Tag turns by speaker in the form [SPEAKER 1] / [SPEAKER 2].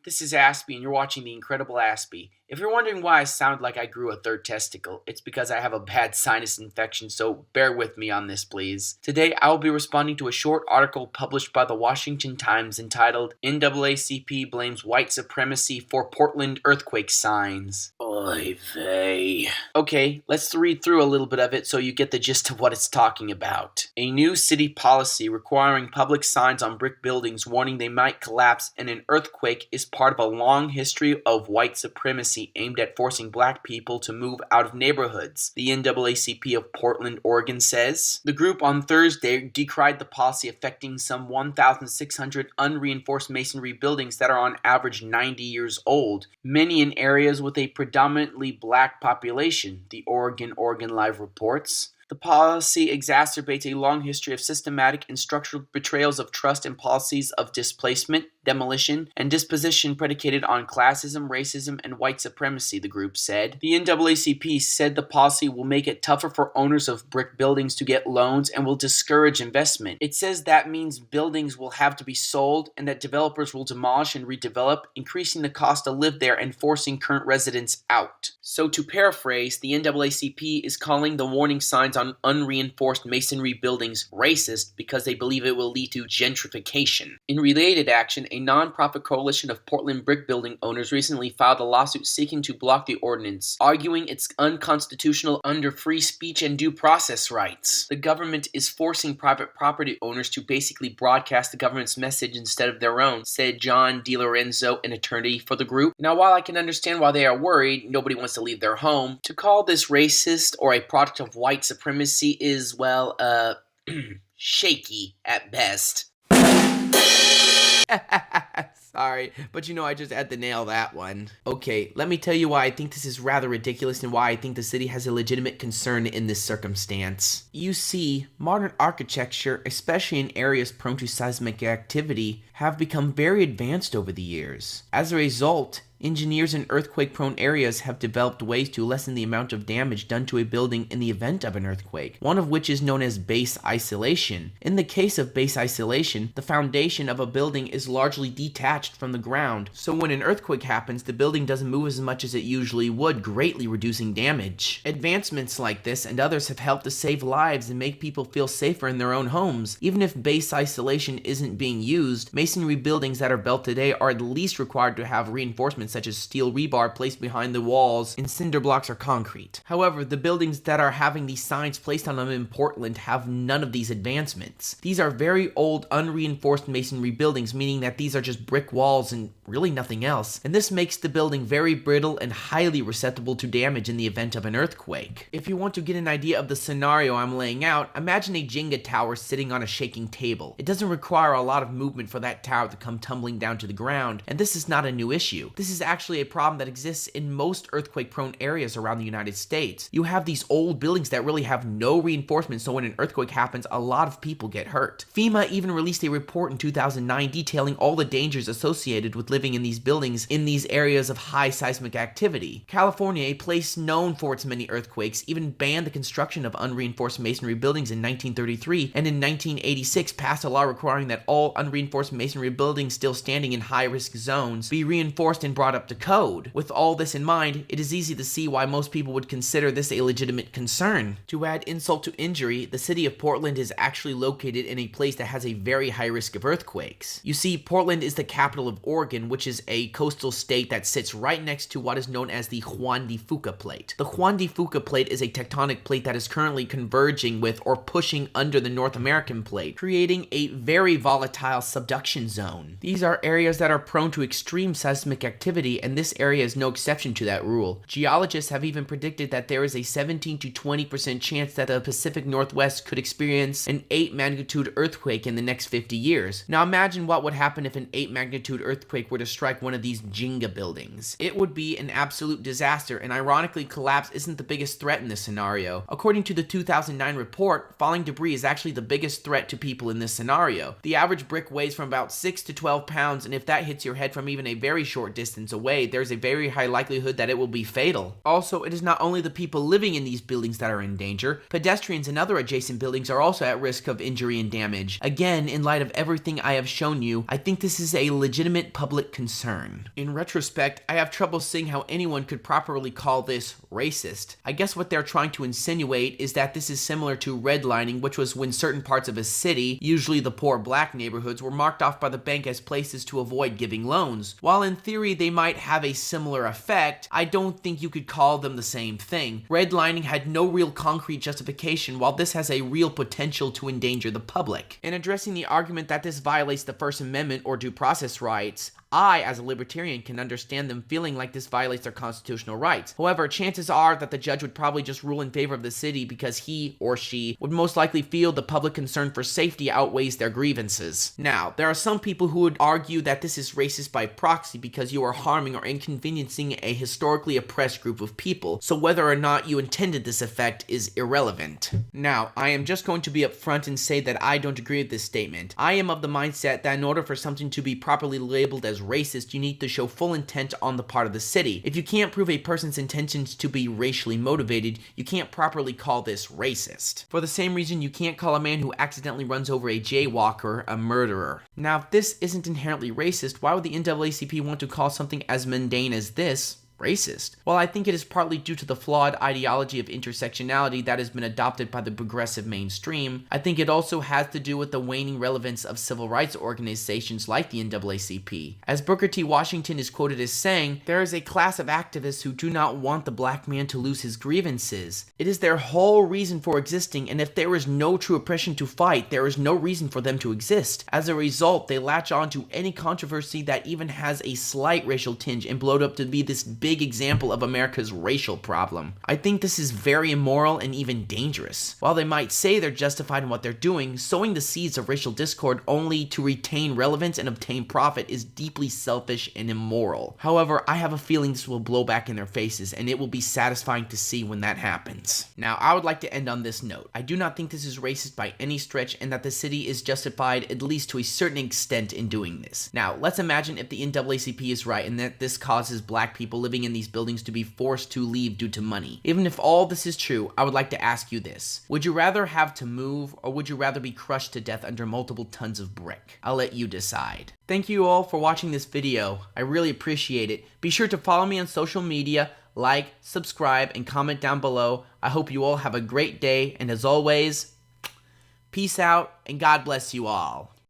[SPEAKER 1] This is Aspie, and you're watching The Incredible Aspie. If you're wondering why I sound like I grew a third testicle, it's because I have a bad sinus infection, so bear with me on this, please. Today, I will be responding to a short article published by the Washington Times entitled, NAACP Blames White Supremacy for Portland Earthquake Signs. Oy vey. Okay, let's read through a little bit of it so you get the gist of what it's talking about. A new city policy requiring public signs on brick buildings warning they might collapse in an earthquake is part of a long history of white supremacy aimed at forcing black people to move out of neighborhoods, the NAACP of Portland, Oregon says. The group on Thursday decried the policy affecting some 1,600 unreinforced masonry buildings that are on average 90 years old, many in areas with a predominantly black population, the Oregon Live reports. The policy exacerbates a long history of systematic and structural betrayals of trust and policies of displacement, demolition, and disposition predicated on classism, racism, and white supremacy, the group said. The NAACP said the policy will make it tougher for owners of brick buildings to get loans and will discourage investment. It says that means buildings will have to be sold and that developers will demolish and redevelop, increasing the cost to live there and forcing current residents out. So to paraphrase, the NAACP is calling the warning signs on unreinforced masonry buildings racist because they believe it will lead to gentrification. In related action, a non-profit coalition of Portland brick building owners recently filed a lawsuit seeking to block the ordinance, arguing it's unconstitutional under free speech and due process rights. The government is forcing private property owners to basically broadcast the government's message instead of their own, said John DiLorenzo, an attorney for the group. Now, while I can understand why they are worried, nobody wants to leave their home, to call this racist or a product of white supremacy is, well, shaky at best.
[SPEAKER 2] Sorry, but I just had to nail that one. Okay, let me tell you why I think this is rather ridiculous and why I think the city has a legitimate concern in this circumstance. You see, modern architecture, especially in areas prone to seismic activity, have become very advanced over the years. As a result, engineers in earthquake-prone areas have developed ways to lessen the amount of damage done to a building in the event of an earthquake, one of which is known as base isolation. In the case of base isolation, the foundation of a building is largely detached from the ground, so when an earthquake happens, the building doesn't move as much as it usually would, greatly reducing damage. Advancements like this and others have helped to save lives and make people feel safer in their own homes. Even if base isolation isn't being used, masonry buildings that are built today are at least required to have reinforcements such as steel rebar placed behind the walls and cinder blocks or concrete. However, the buildings that are having these signs placed on them in Portland have none of these advancements. These are very old, unreinforced masonry buildings, meaning that these are just brick walls and really nothing else, and this makes the building very brittle and highly susceptible to damage in the event of an earthquake. If you want to get an idea of the scenario I'm laying out, imagine a Jenga tower sitting on a shaking table. It doesn't require a lot of movement for that tower to come tumbling down to the ground, and this is not a new issue. This is actually a problem that exists in most earthquake-prone areas around the United States. You have these old buildings that really have no reinforcement, so when an earthquake happens, a lot of people get hurt. FEMA even released a report in 2009 detailing all the dangers associated with living in these buildings in these areas of high seismic activity. California, a place known for its many earthquakes, even banned the construction of unreinforced masonry buildings in 1933, and in 1986 passed a law requiring that all unreinforced masonry buildings still standing in high-risk zones be reinforced and brought up to code. With all this in mind, it is easy to see why most people would consider this a legitimate concern. To add insult to injury, the city of Portland is actually located in a place that has a very high risk of earthquakes. You see, Portland is the capital of Oregon, which is a coastal state that sits right next to what is known as the Juan de Fuca plate. The Juan de Fuca plate is a tectonic plate that is currently converging with or pushing under the North American plate, creating a very volatile subduction zone. These are areas that are prone to extreme seismic activity, and this area is no exception to that rule. Geologists have even predicted that there is a 17 to 20% chance that the Pacific Northwest could experience an 8 magnitude earthquake in the next 50 years. Now imagine what would happen if an 8 magnitude earthquake were to strike one of these Jenga buildings. It would be an absolute disaster, and ironically, collapse isn't the biggest threat in this scenario. According to the 2009 report, falling debris is actually the biggest threat to people in this scenario. The average brick weighs from about 6 to 12 pounds, and if that hits your head from even a very short distance, distance away, there's a very high likelihood that it will be fatal. Also, it is not only the people living in these buildings that are in danger, pedestrians and other adjacent buildings are also at risk of injury and damage. Again, in light of everything I have shown you, I think this is a legitimate public concern. In retrospect, I have trouble seeing how anyone could properly call this racist. I guess what they're trying to insinuate is that this is similar to redlining, which was when certain parts of a city, usually the poor black neighborhoods, were marked off by the bank as places to avoid giving loans. While in theory they might have a similar effect, I don't think you could call them the same thing. Redlining had no real concrete justification, while this has a real potential to endanger the public. In addressing the argument that this violates the First Amendment or due process rights, I, as a libertarian, can understand them feeling like this violates their constitutional rights. However, chances are that the judge would probably just rule in favor of the city because he or she would most likely feel the public concern for safety outweighs their grievances. Now, there are some people who would argue that this is racist by proxy because you are harming or inconveniencing a historically oppressed group of people, so whether or not you intended this effect is irrelevant. Now, I am just going to be upfront and say that I don't agree with this statement. I am of the mindset that in order for something to be properly labeled as racist, you need to show full intent on the part of the city. If you can't prove a person's intentions to be racially motivated, you can't properly call this racist. For the same reason, you can't call a man who accidentally runs over a jaywalker a murderer. Now, if this isn't inherently racist, why would the NAACP want to call something as mundane as this racist? Well, I think it is partly due to the flawed ideology of intersectionality that has been adopted by the progressive mainstream. I think it also has to do with the waning relevance of civil rights organizations like the NAACP. As Booker T. Washington is quoted as saying, there is a class of activists who do not want the black man to lose his grievances. It is their whole reason for existing, and if there is no true oppression to fight, there is no reason for them to exist. As a result, they latch on to any controversy that even has a slight racial tinge and blow it up to be this big example of America's racial problem. I think this is very immoral and even dangerous. While they might say they're justified in what they're doing, sowing the seeds of racial discord only to retain relevance and obtain profit is deeply selfish and immoral. However, I have a feeling this will blow back in their faces, and it will be satisfying to see when that happens. Now, I would like to end on this note. I do not think this is racist by any stretch, and that the city is justified at least to a certain extent in doing this. Now, let's imagine if the NAACP is right and that this causes black people living in these buildings to be forced to leave due to money. Even if all this is true, I would like to ask you this. Would you rather have to move, or would you rather be crushed to death under multiple tons of brick? I'll let you decide. Thank you all for watching this video. I really appreciate it. Be sure to follow me on social media, like, subscribe, and comment down below. I hope you all have a great day, and as always, peace out, and God bless you all.